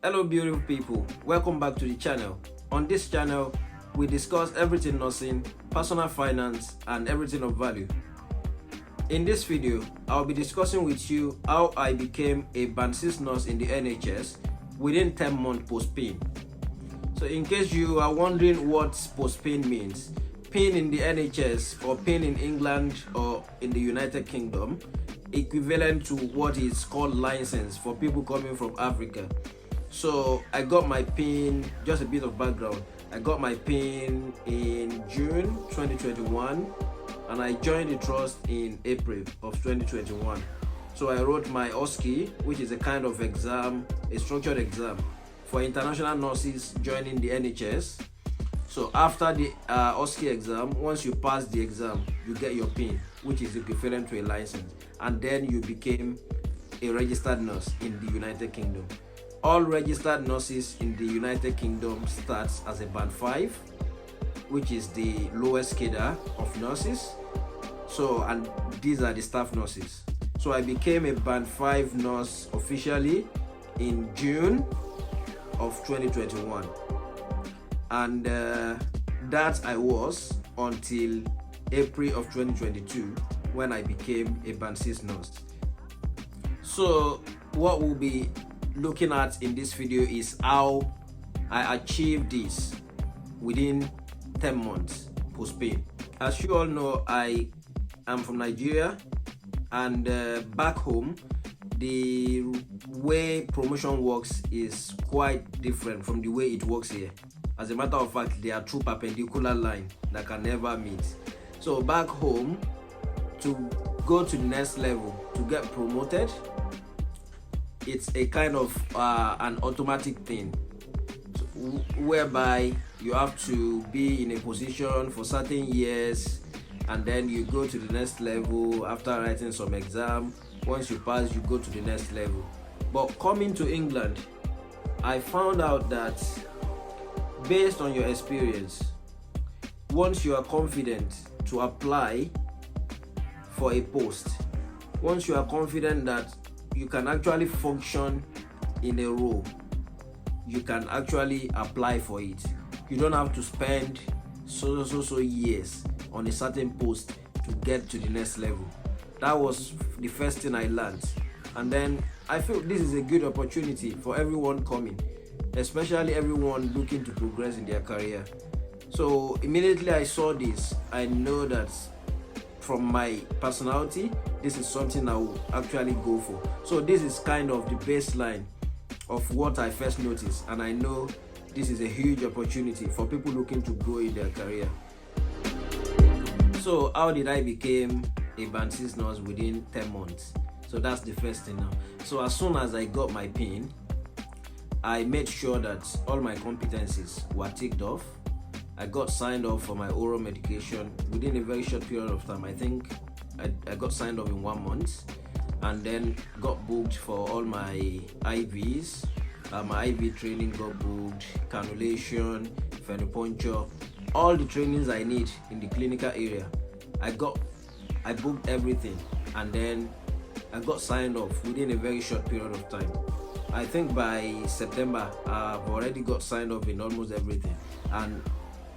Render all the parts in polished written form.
Hello beautiful people, welcome back to the channel. On this channel, we discuss everything nursing, personal finance and everything of value. In this video, I'll be discussing with you how I became a band 6 nurse in the NHS within 10 months post-PIN. So in case you are wondering what post-PIN means, PIN in the NHS or PIN in England or in the United Kingdom, equivalent to what is called license for people coming from Africa. So I got my PIN, just a bit of background, I got my PIN in June 2021 and I joined the trust in April of 2021. So I wrote my OSCE, which is a kind of exam, a structured exam for international nurses joining the NHS. So after the OSCE exam, once you pass the exam, you get your PIN, which is equivalent to a license, and then you became a registered nurse in the United Kingdom. All registered nurses in the United Kingdom starts as a band 5, which is the lowest cadre of nurses. So, and these are the staff nurses. So I became a band 5 nurse officially in June of 2021, and that I was until April of 2022 when I became a band 6 nurse. So what we'll be looking at in this video is how I achieved this within 10 months post-PIN. As you all know, I am from Nigeria, and back home the way promotion works is quite different from the way it works here. As a matter of fact, they are two perpendicular lines that can never meet. So back home, to go to the next level, to get promoted, it's a kind of an automatic thing, whereby you have to be in a position for certain years and then you go to the next level after writing some exam. Once you pass, you go to the next level. But coming to England, I found out that based on your experience, once you are confident to apply for a post, once you are confident that you can actually function in a role, you can actually apply for it. You don't have to spend so years on a certain post to get to the next level. That was the first thing I learned, and then I feel this is a good opportunity for everyone coming, especially everyone looking to progress in their career. So immediately I saw this, I know that from my personality, this is something I will actually go for. So this is kind of the baseline of what I first noticed, and I know this is a huge opportunity for people looking to grow in their career. So how did I become a band 6 nurse within 10 months? So that's the first thing now. So as soon as I got my PIN, I made sure that all my competencies were ticked off. I got signed off for my oral medication within a very short period of time. I think I got signed off in 1 month, and then got booked for all my IVs. My IV training got booked, cannulation, venipuncture, all the trainings I need in the clinical area. I booked everything, and then I got signed off within a very short period of time. I think by September, I've already got signed off in almost everything, and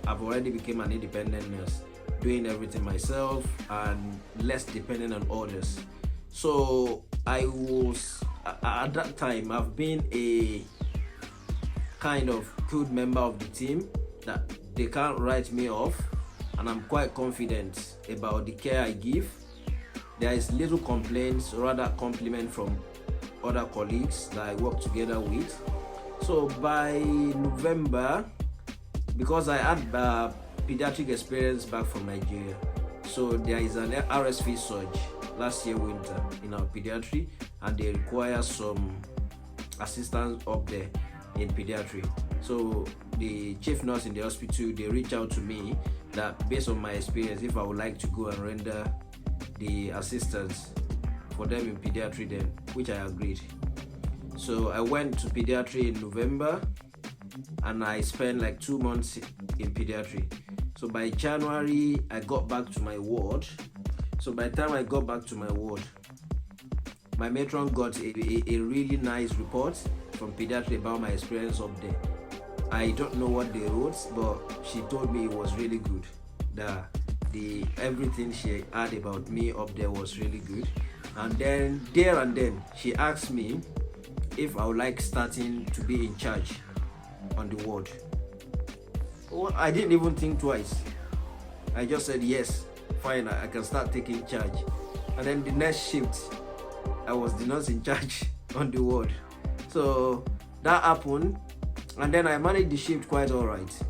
I've already become an independent nurse, doing everything myself and less dependent on others. So I was, at that time, I've been a kind of good member of the team that they can't write me off, and I'm quite confident about the care I give. There is little complaints, rather compliment from other colleagues that I work together with. So by November, because I had pediatric experience back from Nigeria, so there is an RSV surge last year winter in our pediatry, and they require some assistance up there in pediatry. So the chief nurse in the hospital, they reached out to me that based on my experience, if I would like to go and render the assistance for them in pediatry then, which I agreed. So I went to pediatry in November, and I spent like 2 months in pediatry. So by January, I got back to my ward. So by the time I got back to my ward, my matron got a really nice report from pediatry about my experience up there. I don't know what they wrote, but she told me it was really good. The everything she had about me up there was really good. And then there and then she asked me if I would like starting to be in charge on the ward. Well, I didn't even think twice. I just said yes, fine, I can start taking charge. And then the next shift, I was the nurse in charge on the ward. So that happened, and then I managed the shift quite all right.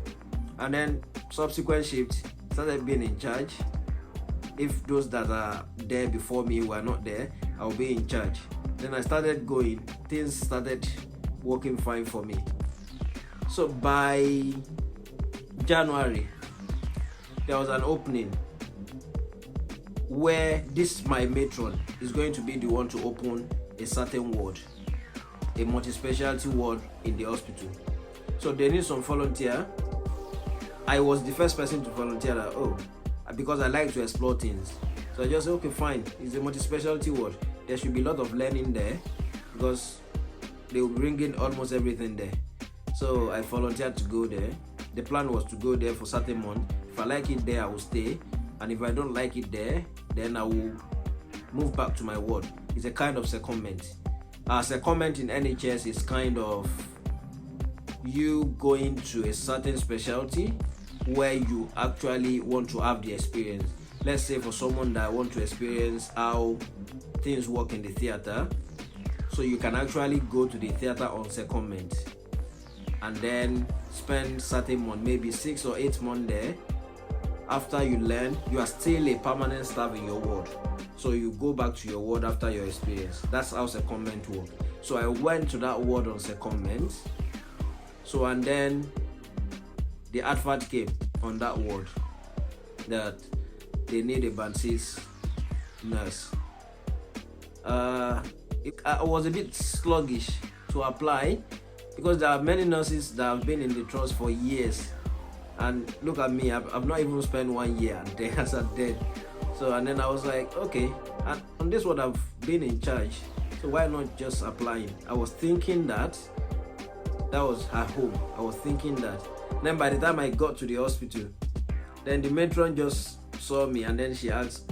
And then subsequent shift, started being in charge. If those that are there before me were not there, I'll be in charge. Then I started going, things started working fine for me. So by January, there was an opening where my matron is going to be the one to open a certain ward, a multi-specialty ward in the hospital. So they need some volunteer. I was the first person to volunteer because I like to explore things. So I just said, okay, fine, it's a multi-specialty ward. There should be a lot of learning there because they will bring in almost everything there. So I volunteered to go there. The plan was to go there for certain months. If I like it there, I will stay. And if I don't like it there, then I will move back to my ward. It's a kind of secondment. Secondment in NHS is kind of you going to a certain specialty where you actually want to have the experience. Let's say for someone that want to experience how things work in the theater, so you can actually go to the theater on secondment and then spend certain months, maybe 6 or 8 months there. After you learn, you are still a permanent staff in your ward, so you go back to your ward after your experience. That's how secondment works. So I went to that ward on secondment. So and then the advert came on that ward that they need a band 6 nurse. I was a bit sluggish to apply because there are many nurses that have been in the trust for years, and look at me, I've not even spent 1 year there as a dead. So and then I was like, okay, and on this one I've been in charge, so why not just applying? I was thinking that was her home. I was thinking that. Then by the time I got to the hospital, then the matron just saw me and then she asked,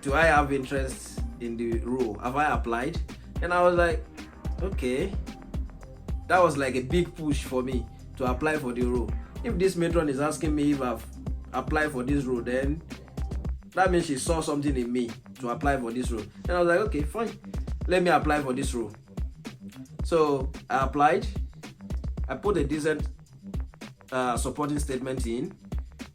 do I have interest in the role? Have I applied? And I was like, okay. That was like a big push for me to apply for the role. If this matron is asking me if I've applied for this role, then that means she saw something in me to apply for this role. And I was like, okay, fine, let me apply for this role. So I applied. I put a decent supporting statement in,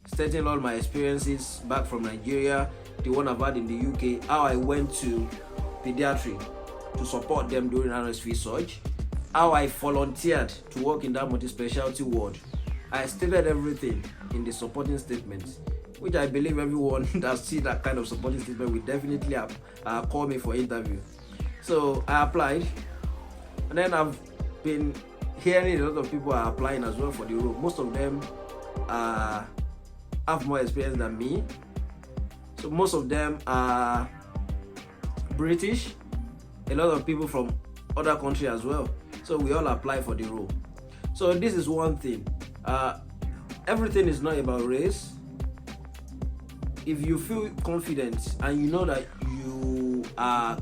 stating all my experiences back from Nigeria, the one I've had in the UK, how I went to pediatry to support them during RSV surge, how I volunteered to work in that multi-specialty ward. I stated everything in the supporting statement, which I believe everyone that sees that kind of supporting statement will definitely call me for interview. So I applied, and then I've been hearing a lot of people are applying as well for the role. Most of them have more experience than me. So most of them are British, a lot of people from other countries as well. So we all apply for the role. So this is one thing. Everything is not about race. If you feel confident and you know that you are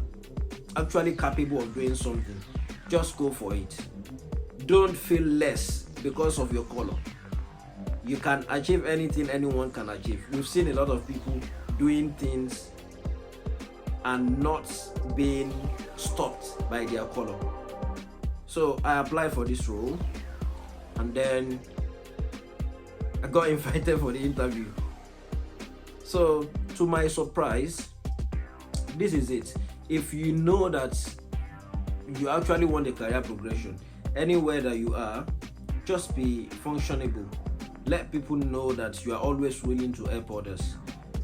actually capable of doing something, just go for it. Don't feel less because of your color. You can achieve anything anyone can achieve. We've seen a lot of people doing things and not being stopped by their color. So I applied for this role, and then I got invited for the interview. So to my surprise, this is it. If you know that you actually want a career progression, anywhere that you are, just be functionable. Let people know that you are always willing to help others.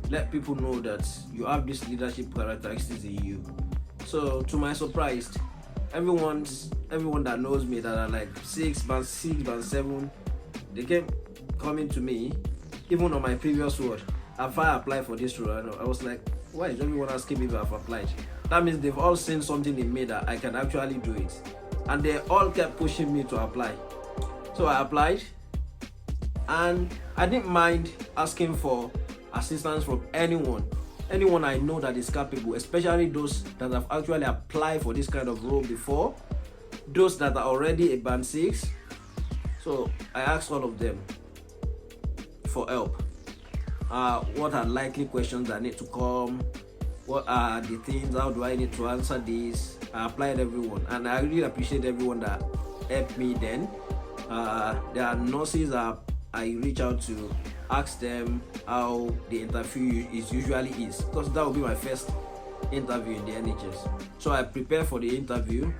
Let people know that you have these leadership characteristics in you. So to my surprise, everyone that knows me that are like 6, band 7, they kept coming to me, even on my previous word. Have I applied for this role? I was like, why is everyone asking me if I've applied? That means they've all seen something in me that I can actually do it. And they all kept pushing me to apply. So I applied, and I didn't mind asking for assistance from anyone I know that is capable, especially those that have actually applied for this kind of role before, those that are already a band 6. So I asked all of them for help. What are likely questions that need to come? What are the things? How do I need to answer this? I applied everyone, and I really appreciate everyone that helped me then. There are nurses that I reach out to, ask them how the interview is, because that will be my first interview in the NHS. So I prepare for the interview.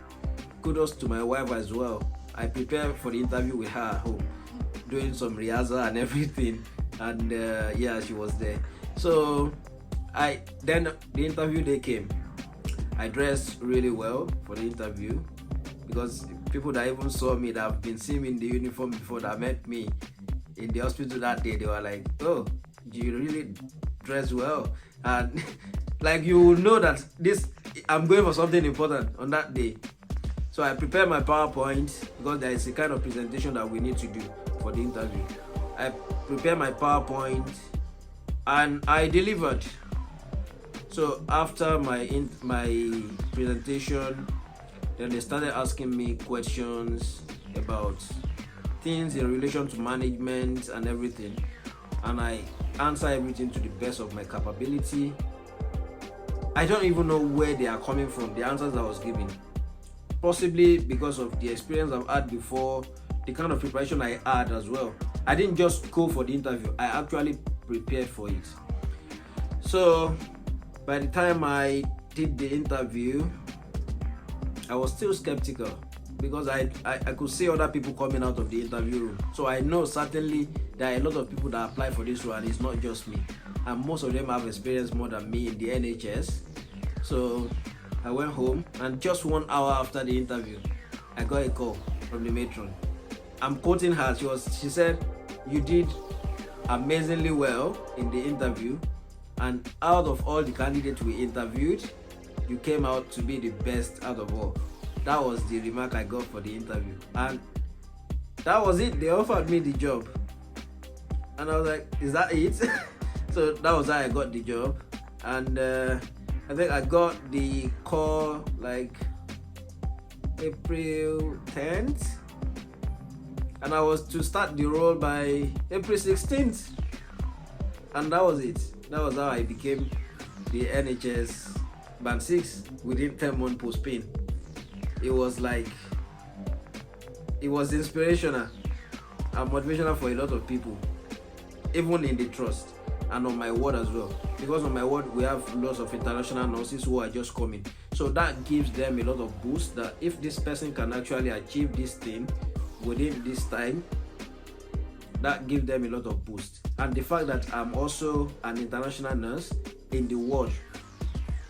Kudos to my wife as well. I prepared for the interview with her at home, doing some rehearsal and everything, and yeah, she was there. So then the interview day came. I dressed really well for the interview, because people that even saw me, that have been seeing me in the uniform before, that met me in the hospital that day, they were like, "Oh, you really dress well," and like, you will know that I'm going for something important on that day. So I prepared my PowerPoint, because there is a kind of presentation that we need to do for the interview. I prepared my PowerPoint and I delivered. So after my presentation, then they started asking me questions about things in relation to management and everything, and I answer everything to the best of my capability. I don't even know where they are coming from, the answers I was giving. Possibly because of the experience I've had before, the kind of preparation I had as well. I didn't just go for the interview, I actually prepared for it. So by the time I did the interview, I was still skeptical, because I could see other people coming out of the interview room. So I know certainly there are a lot of people that apply for this role, and it's not just me. And most of them have experience more than me in the NHS. So I went home, and just 1 hour after the interview, I got a call from the matron. I'm quoting her. She said, "You did amazingly well in the interview, and out of all the candidates we interviewed, you came out to be the best out of all." That was the remark I got for the interview, and that was it. They offered me the job, and I was like, "Is that it?" So that was how I got the job, and I think I got the call like April 10th, and I was to start the role by April 16th, and that was it. That was how I became the NHS Band 6 within 10 months post-pain. It was inspirational and motivational for a lot of people, even in the trust and on my ward as well, because on my ward we have lots of international nurses who are just coming. So that gives them a lot of boost, that if this person can actually achieve this thing within this time, that gives them a lot of boost. And the fact that I'm also an international nurse in the ward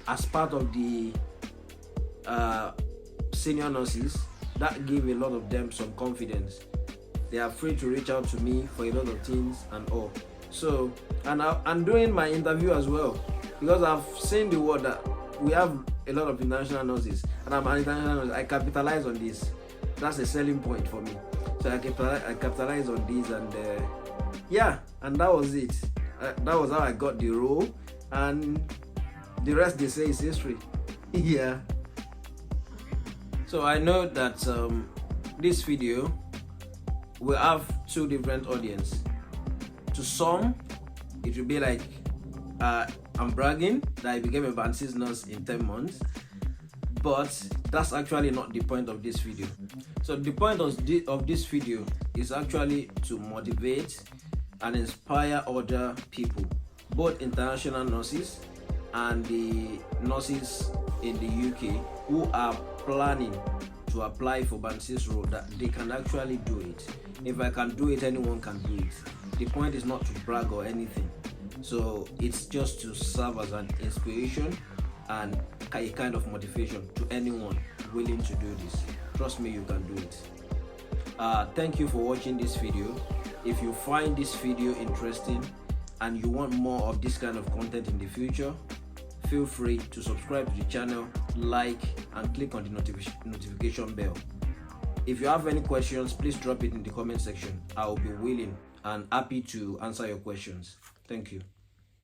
as part of the senior nurses, that gave a lot of them some confidence. They are free to reach out to me for a lot of things and all. So, and I'm doing my interview as well, because I've seen the word that we have a lot of international nurses, and I'm an international nurse. I capitalize on this. That's a selling point for me. So I capitalize on this, and yeah, and that was it. That was how I got the role, and the rest, they say, is history. Yeah. So I know that this video will have two different audiences. To some, it will be like I'm bragging that I became a band 6 nurse in 10 months, but that's actually not the point of this video. So the point of this video is actually to motivate and inspire other people, both international nurses and the nurses in the UK who are planning to apply for band 6 role, that they can actually do it. If I can do it, anyone can do it. The point is not to brag or anything. So it's just to serve as an inspiration and a kind of motivation to anyone willing to do this. Trust me, you can do it. Thank you for watching this video. If you find this video interesting and you want more of this kind of content in the future, feel free to subscribe to the channel, like, and click on the notification bell. If you have any questions, please drop it in the comment section. I will be willing and happy to answer your questions. Thank you.